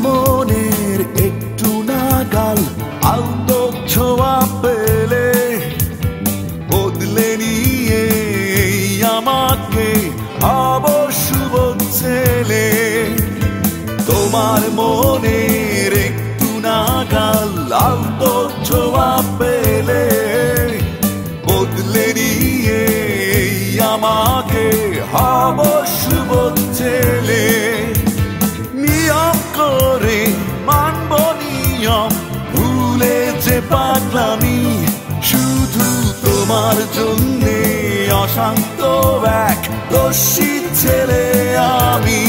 মনের একটু নাগাল আলতো ছোঁয়া পেলে বদলে নিয়ে আমাকে অবশুভ ছেলে। তোমার মনের একটু নাগাল আলতো ছোঁয়া পেলে বদলে নিয়ে আমাকে অবশুভ ছেলে। নিয়ম করে মানব নিয়ম ভুলে যে পাগলামি শুধু তোমার জন্যে অশান্ত এক দোষী ছেলে আমি।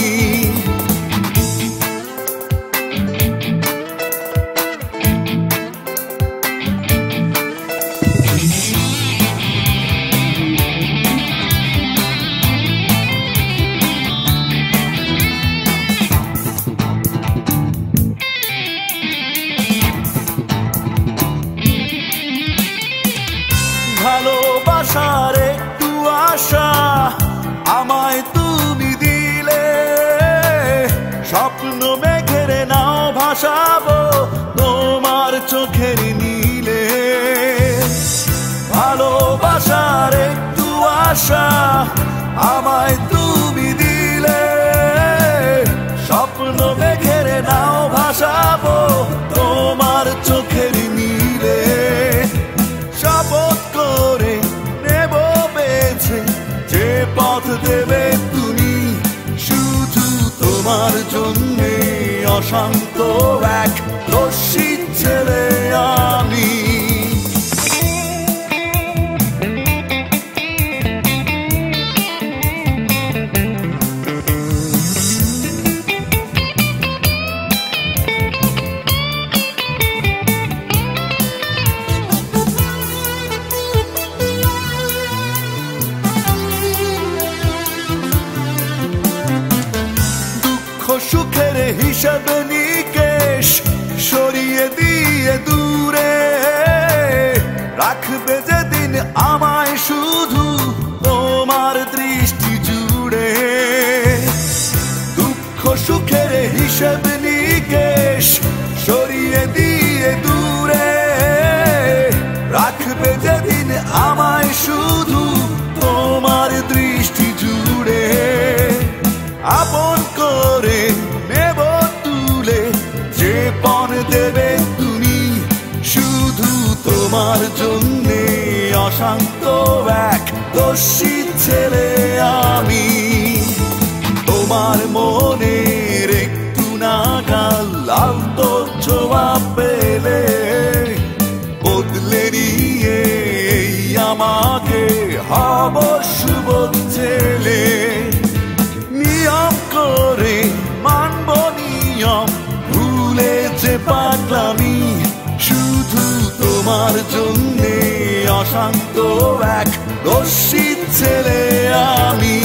ভালোবাসার একটু আশা আমায় তুমি দিলে, স্বপ্ন মেঘের নাও ভাসাবো তোমার চোখের নীলে। ভালোবাসার একটু আশা আমায় তুমি দিলে, স্বপ্ন মেঘের নাও ভাসাবো তোমার চোখের নীলে। শপথ করে নেব বেছে যে পথ দেবে তুমি শুধু তোমার জন্যে অশান্ত এক দোষী ছেলে আমি। সুখের হিসাব নিকেশ সরিয়ে দিয়ে দূরে রাখবে যেদিন আমায় শুধু তোমার দৃষ্টি জুড়ে। দুঃখ সুখের হিসাব নিকেশ সরিয়ে দিয়ে দূরে রাখবে যেদিন আমায় শুধু তোমার দৃষ্টি জুড়ে। আপন করে নেব তুলে যে পণ দেবে তুমি শুধু তোমার জন্যে অশান্ত এক দোষী ছেলে আমি। তোমার মনের একটু নাগাল আলতো ছোঁয়া পেলে বদলে নিয়ে আমাকে অবশুভ ছেলে। নিয়ম করে মানব নিয়ম ভুলে যে পাগলামি শুধু তোমার জন্যে অশান্ত এক দোষী ছেলে আমি।